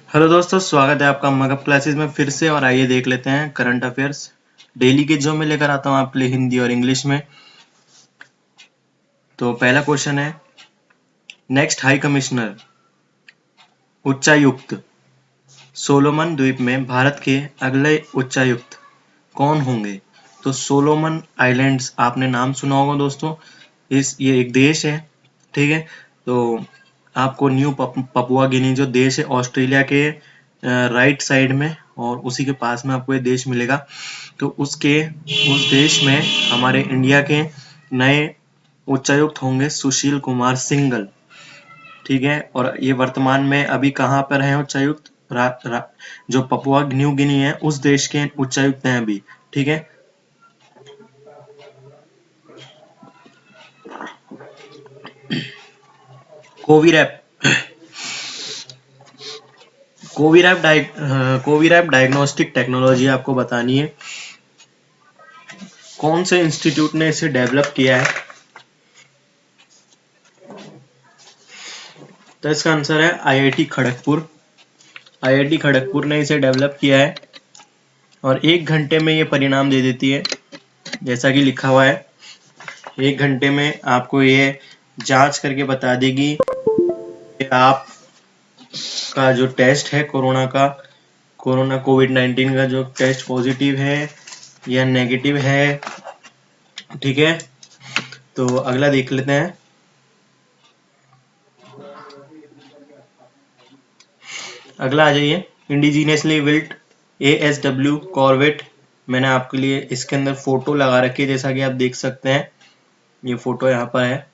Hello दोस्तों, स्वागत है आपका मगध क्लासेस में फिर से। और आइए देख लेते हैं करंट अफेयर्स डेली के जो मैं लेकर आता हूँ आपके लिए हिंदी और इंग्लिश में। तो पहला क्वेश्चन है, नेक्स्ट हाई कमिश्नर उच्चायुक्त सोलोमन द्वीप में भारत के अगले उच्चायुक्त कौन होंगे? तो सोलोमन आइलैंड्स आपने नाम सुना होगा दोस्तों। ये एक देश है, ठीक है। तो आपको न्यू पपुआ गिनी जो देश है ऑस्ट्रेलिया के राइट साइड में, और उसी के पास में आपको ये देश मिलेगा। तो उस देश में हमारे इंडिया के नए उच्चायुक्त होंगे सुशील कुमार सिंघल, ठीक है। और ये वर्तमान में अभी कहाँ पर है उच्चायुक्त? जो पपुआ न्यू गिनी है उस देश के उच्चायुक्त हैं अभी, ठीक है। कोविरैप कोविरैप डायग्नोस्टिक टेक्नोलॉजी आपको बतानी है। कौन से इंस्टीट्यूट ने इसे डेवलप किया है? तो इसका आंसर है आईआईटी खड़गपुर। आईआईटी खड़गपुर ने इसे डेवलप किया है और 1 घंटे में ये परिणाम दे देती है, जैसा कि लिखा हुआ है। 1 घंटे में आपको ये जांच करके बता देगी कि आप का जो टेस्ट है कोरोना कोविड-19 का जो टेस्ट पॉजिटिव है या नेगेटिव है, ठीक है। तो अगला देख लेते हैं। अगला आ जाइए, इंडिजीनियसली बिल्ट ASW कॉर्वेट। मैंने आपके लिए इसके अंदर फोटो लगा रखी है, जैसा कि आप देख सकते हैं। ये फोटो यहाँ पर है,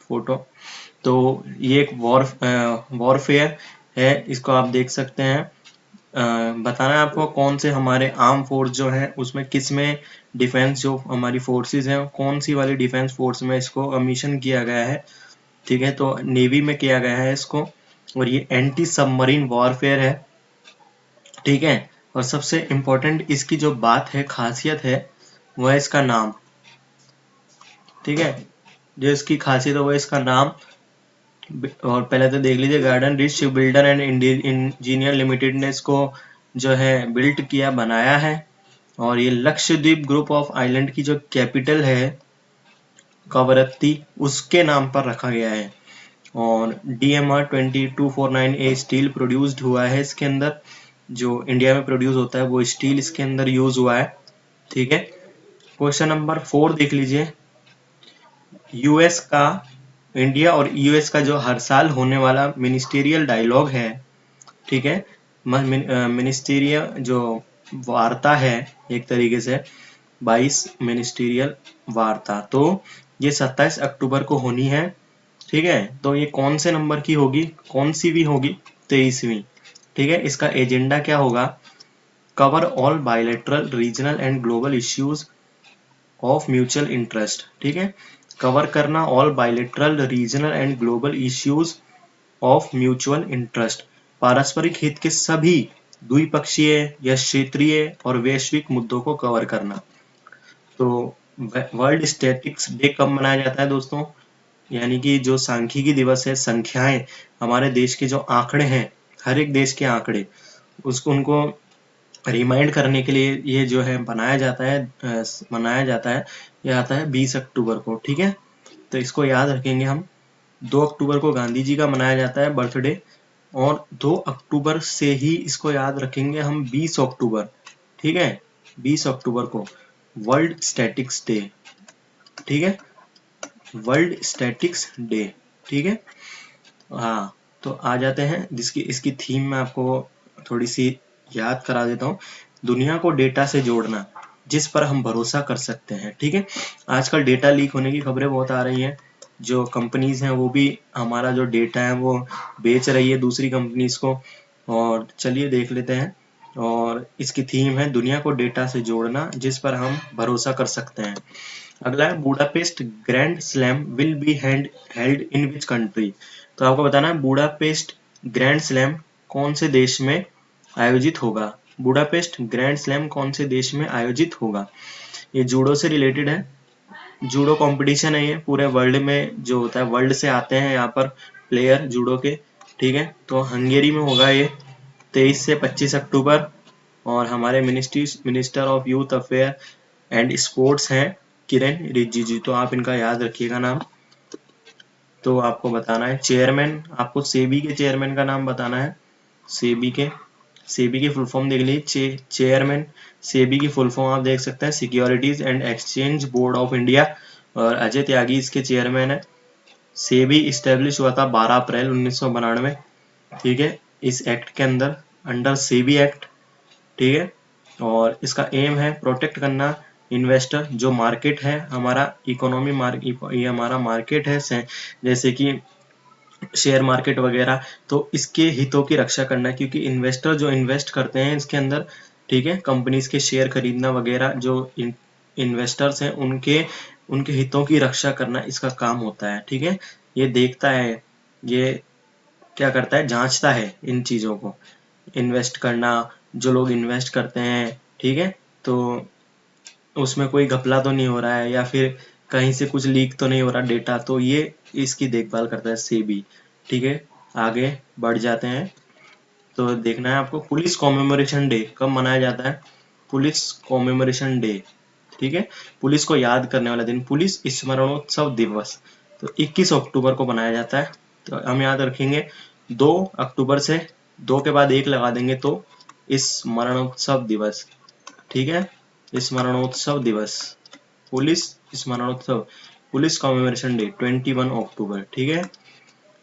फोटो। तो ये एक वॉरफेयर है, इसको आप देख सकते हैं। बताना है आपको कौन से हमारे आर्म फोर्स जो है उसमें किस में डिफेंस जो हमारी फोर्सेस हैं कौन सी वाली डिफेंस फोर्स में इसको कमीशन किया गया है, ठीक है। तो नेवी में किया गया है इसको, और ये एंटी सबमरीन वॉरफेयर है, ठीक है। और सबसे इम्पोर्टेंट इसकी जो बात है, खासियत है, वह है इसका नाम, ठीक है। जो इसकी खासियत है वो इसका नाम। और पहले तो देख लीजिए, garden rich ship builder and engineer limited ने इसको जो है बिल्ट किया, बनाया है। और ये लक्षद्वीप ग्रुप ऑफ आइलैंड की जो कैपिटल है कवरत्ती, उसके नाम पर रखा गया है। और DMR 2249A स्टील प्रोड्यूस्ड हुआ है इसके अंदर, जो इंडिया में प्रोड्यूस होता है वो स्टील इसके अंदर यूज हुआ है, ठीक है। क्वेश्चन नंबर 4 देख लीजिए। यूएस का इंडिया और यूएस का जो हर साल होने वाला मिनिस्टीरियल डायलॉग है, ठीक है, मिनिस्टीरियल जो वार्ता है एक तरीके से 22 मिनिस्टीरियल वार्ता, तो ये 27 अक्टूबर को होनी है, ठीक है। तो ये कौन से नंबर की होगी? कौन सी भी होगी? 23वीं, ठीक है। इसका एजेंडा क्या होगा? Cover all bilateral regional and global issues of mutual interest, ठीक है। कवर करना all bilateral regional and global issues of mutual interest, पारस्परिक हित के सभी द्विपक्षीय या क्षेत्रीय और वैश्विक मुद्दों को कवर करना। तो वर्ल्ड स्टैटिस्टिक्स डे कब मनाया जाता है दोस्तों? यानी कि जो सांख्यिकी दिवस है, संख्याएं, हमारे देश के जो आंकड़े हैं, हर एक देश के आंकड़े, उसको उनको रिमाइंड करने के लिए ये जो है मनाया जाता है। ये आता है 20 अक्टूबर को, ठीक है। तो इसको याद रखेंगे हम। 2 अक्टूबर को गांधी जी का मनाया जाता है बर्थडे, और 2 अक्टूबर से ही इसको याद रखेंगे हम 20 अक्टूबर, ठीक है। 20 अक्टूबर को वर्ल्ड स्टैटिक्स डे, ठीक है, वर्ल्ड स्टैटिक्स डे, ठीक है। हाँ, तो आ जाते हैं जिसकी इसकी थीम मैं आपको थोड़ी सी याद करा देता हूँ। दुनिया को डेटा से जोड़ना जिस पर हम भरोसा कर सकते हैं, ठीक है। आजकल डेटा लीक होने की खबरें बहुत आ रही हैं। जो कंपनीज हैं वो भी हमारा जो डेटा है वो बेच रही है दूसरी कंपनीज को। और चलिए देख लेते हैं। और इसकी थीम है दुनिया को डेटा से जोड़ना जिस पर हम भरोसा कर सकते हैं। अगला है Budapest grand slam will be held in which country. तो आपको बताना है बुडापेस्ट ग्रैंड स्लैम कौन से देश में आयोजित होगा। बुडापेस्ट ग्रैंड स्लैम कौन से देश में आयोजित होगा? ये जूडो से रिलेटेड है। जूडो कंपटीशन है ये, पूरे वर्ल्ड में जो होता है, वर्ल्ड से आते हैं यहाँ पर प्लेयर जूडो के, ठीक है। तो हंगेरी में होगा ये, 23 से 25 अक्टूबर। और हमारे minister of youth affair and sports हैं किरेन रिजिजू, तो आप इनका याद रखिएगा नाम। तो आपको बताना है चेयरमैन, आपको सेबी के चेयरमैन का नाम बताना है। सेबी की फुल फॉर्म देख लीजिए, चेयरमैन। सेबी की फुल फॉर्म आप देख सकते हैं securities and exchange board of India, और अजय त्यागी इसके चेयरमैन है। सेबी इस्टेब्लिश हुआ था 12 अप्रैल 1992, ठीक है, इस एक्ट के अंडर सेबी एक्ट, ठीक है। और इसका एम है प्रोटेक्ट करना इन्वेस्टर, जो मार्केट है हमारा इकोनॉमी ये हमारा मार्केट है, जैसे कि शेयर मार्केट वगैरह, तो इसके हितों की रक्षा करना, क्योंकि इन्वेस्टर जो इन्वेस्ट करते हैं इसके अंदर, ठीक है, कंपनीज के शेयर खरीदना वगैरह, जो इन्वेस्टर्स हैं उनके उनके हितों की रक्षा करना इसका काम होता है, ठीक है। ये देखता है, ये क्या करता है, जांचता है इन चीज़ों को, इन्वेस्ट करना, जो लोग इन्वेस्ट करते हैं, ठीक है, तो उसमें कोई घपला तो नहीं हो रहा है, या फिर कहीं से कुछ लीक तो नहीं हो रहा डेटा, तो ये इसकी देखभाल करता है सेबी, ठीक है। आगे बढ़ जाते हैं, तो देखना है आपको पुलिस कॉमेमोरेशन डे कब मनाया जाता है। पुलिस कॉमेमोरेशन डे, ठीक है, पुलिस को याद करने वाला दिन, पुलिस स्मरणोत्सव दिवस, तो 21 अक्टूबर को मनाया जाता है। तो हम याद रखेंगे 2 अक्टूबर से 2 के बाद 1 लगा देंगे तो स्मरणोत्सव दिवस, ठीक है, स्मरणोत्सव दिवस, पुलिस स्मरणोत्सव, पुलिस कॉमेमोरेशन डे 21 अक्टूबर, ठीक है।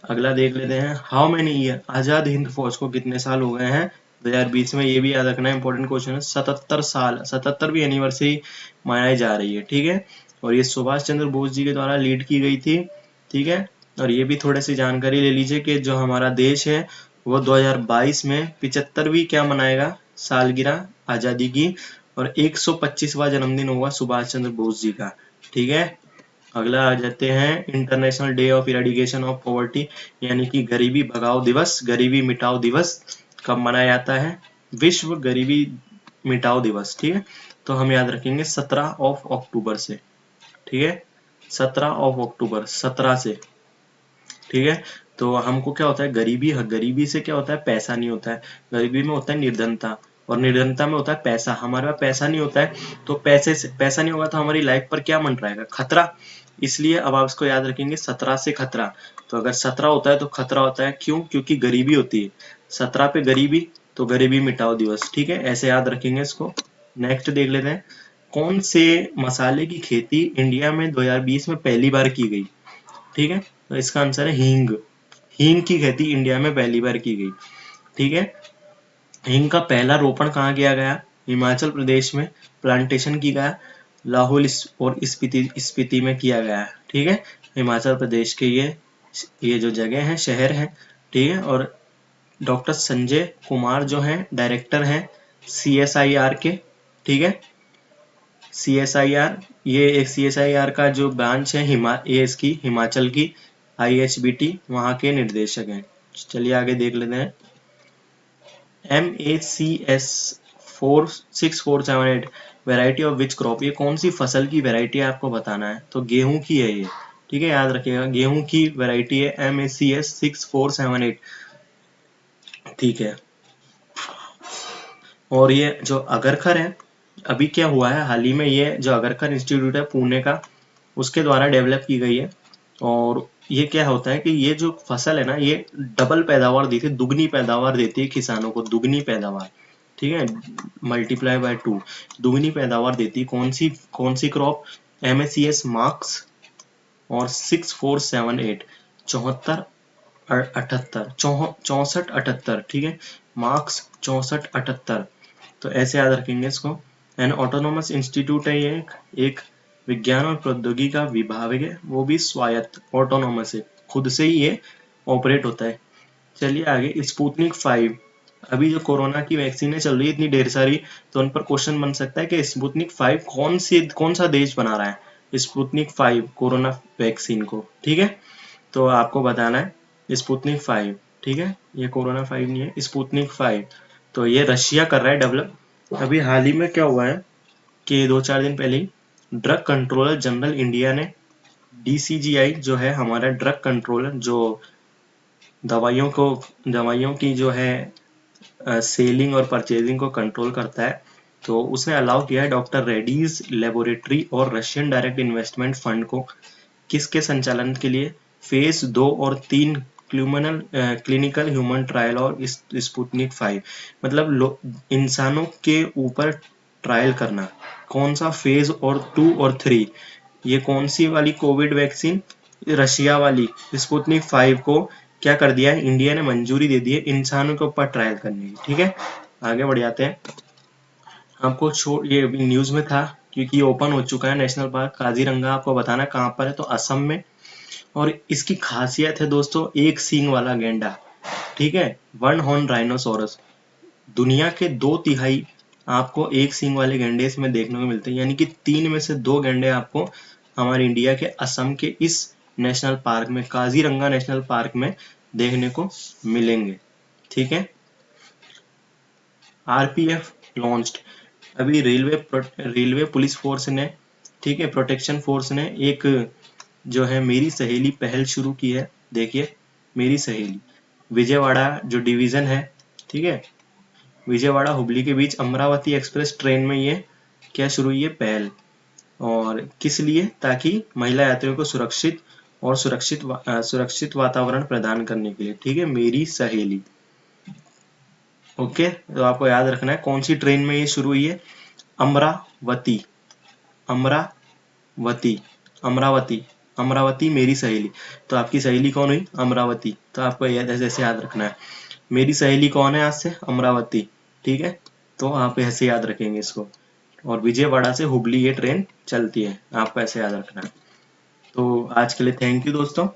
अगला देख लेते हैं, how many year, Azad Hind फौज को कितने साल हो गए हैं 2020 में, ये भी याद रखना है, इंपॉर्टेंट क्वेश्चन है। 77 साल, 77वीं एनिवर्सरी मनाई जा रही है, ठीक है। और ये सुभाष चंद्र बोस जी के द्वारा लीड की गई थी, ठीक है। और ये भी थोड़ी सी जानकारी ले लीजिए कि जो हमारा देश है वो 2022 में 75वीं क्या मनाएगा, सालगिरह आजादी की, और 125वां जन्मदिन होगा सुभाष चंद्र बोस जी का, ठीक है। अगला आ जाते हैं international day of eradication of poverty, यानी कि गरीबी भगाओ दिवस, गरीबी मिटाओ दिवस कब मनाया जाता है, विश्व गरीबी मिटाओ दिवस, ठीक है। तो हम याद रखेंगे 17 अक्टूबर से, ठीक है, 17 अक्टूबर 17 से, ठीक है। तो हमको क्या होता है, गरीबी से क्या होता है, पैसा नहीं होता है, गरीबी में होता है निर्धनता, और निर्धनता में होता है पैसा, हमारे पास पैसा नहीं होता है, तो पैसा नहीं होगा तो हमारी लाइफ पर क्या मंडराएगा, खतरा। इसलिए अब आप इसको याद रखेंगे 17 से खतरा, तो अगर 17 होता है तो खतरा होता है, क्यों, क्योंकि गरीबी होती है, 17 पे गरीबी, तो गरीबी मिटाओ दिवस, ठीक है, ऐसे याद रखेंगे इसको। नेक्स्ट देख लेते हैं, कौन से मसाले की खेती इंडिया में 2020 में पहली बार की गई, ठीक है। तो इसका आंसर है हींग, हींग की खेती इंडिया में पहली बार की गई, ठीक है। हींग का पहला रोपण कहाँ किया गया, हिमाचल प्रदेश में प्लांटेशन की गया, लाहौल और स्पीति में किया गया, ठीक है, हिमाचल प्रदेश के ये जो जगह है, शहर है, ठीक है। और डॉक्टर संजय कुमार जो हैं डायरेक्टर हैं CSIR के, ठीक है, CSIR, ये एक CSIR का जो ब्रांच है ये इसकी हिमाचल की IHBT वहाँ के निर्देशक हैं। चलिए आगे देख लेते हैं, MACS 46478 variety of which crop, ये कौन सी फसल की वेराइटी है आपको बताना है, तो गेहूं की है ये, ठीक है, याद रखिएगा गेहूं की वेराइटी है MACS 6478, ठीक है। और ये जो अगरखर है, अभी क्या हुआ है हाल ही में, ये जो अगरखर इंस्टीट्यूट है पुणे का, उसके द्वारा डेवलप की गई है। और ये क्या होता है कि ये जो फसल है ना, ये डबल पैदावार देती है, दुगनी पैदावार देती है किसानों को, दुगनी पैदावार, ठीक है, मल्टीप्लाई बाय 2, दुगनी पैदावार देती है। कौन सी क्रॉप, MACS मार्क्स और 6478, 64 ठीक है, मार्क्स 6478, तो ऐसे याद रखेंगे इसको। एन ऑटोनोमस इंस्टीट्यूट है ये, एक विज्ञान और प्रौद्योगिकी का विभाग है, वो भी स्वायत्त ऑटोनोमस है, खुद से ही ये ऑपरेट होता है। चलिए आगे, स्पुतनिक 5, अभी जो कोरोना की वैक्सीन चल रही है इतनी ढेर सारी, तो उन पर क्वेश्चन बन सकता है कि स्पुतनिक 5 कौन सा देश बना रहा है स्पुतनिक 5 कोरोना वैक्सीन को, ठीक है। तो आपको बताना है स्पुतनिक 5, ठीक है, ये कोरोना 5 नहीं है, स्पुतनिक 5, तो ये रशिया कर रहा है डेवलप। अभी हाल ही में क्या हुआ है कि 2-4 दिन पहले ही ड्रग कंट्रोलर जनरल इंडिया ने, DCGI जो है हमारा ड्रग कंट्रोलर, जो दवाइयों की जो है सेलिंग और परचेजिंग को कंट्रोल करता है। तो उसने अलाउ किया है डॉक्टर रेड्डीज लेबोरेटरी और रशियन डायरेक्ट इन्वेस्टमेंट फंड को किसके संचालन के लिए, फेज 2 और 3 क्लिनिकल ह्यूमन ट्रायल और स्पुतनिक 5, मतलब इंसानों के ऊपर ट्रायल करना। कौन सा फेज और 2 और 3, ये कौन सी वाली कोविड वैक्सीन, रशिया वाली स्पुतनिक 5 को क्या कर दिया है, इंडिया ने मंजूरी दे दी है इंसानों के ऊपर ट्रायल करने की। ठीक है, आगे बढ़ जाते हैं। आपको ये अभी न्यूज में था क्योंकि ये ओपन हो चुका है नेशनल पार्क काजीरंगा। आपको बताना कहाँ पर है, तो असम में। और इसकी खासियत है दोस्तों, एक सींग वाला गेंडा। ठीक है, वन हॉर्न राइनोसोरस। दुनिया के 2/3 आपको एक सींग वाले गेंडे इसमें देखने को मिलते हैं, यानी कि 3 में से 2 गेंडे आपको हमारे इंडिया के असम के इस नेशनल पार्क में, काजीरंगा नेशनल पार्क में देखने को मिलेंगे। ठीक है, आरपीएफ लॉन्च्ड। अभी रेलवे पुलिस फोर्स ने, ठीक है, प्रोटेक्शन फोर्स ने एक जो है मेरी सहेली पहल शुरू की है। देखिए, मेरी सहेली विजयवाड़ा जो डिवीजन है, ठीक है, विजयवाड़ा हुबली के बीच अमरावती एक्सप्रेस ट्रेन में ये क्या शुरू हुई है, पहल। और किस लिए, ताकि महिला यात्रियों को सुरक्षित वातावरण प्रदान करने के लिए। ठीक है, मेरी सहेली। ओके, तो आपको याद रखना है कौन सी ट्रेन में ये शुरू हुई है, अमरावती, अमरावती, अमरावती, अमरावती मेरी सहेली। तो आपकी सहेली कौन हुई, अमरावती। तो आपको ऐसे याद रखना है, मेरी सहेली कौन है आज से, अमरावती। ठीक है, तो आप ऐसे याद रखेंगे इसको। और विजयवाड़ा से हुबली ये ट्रेन चलती है, आपको ऐसे याद रखना है। तो आज के लिए थैंक यू दोस्तों।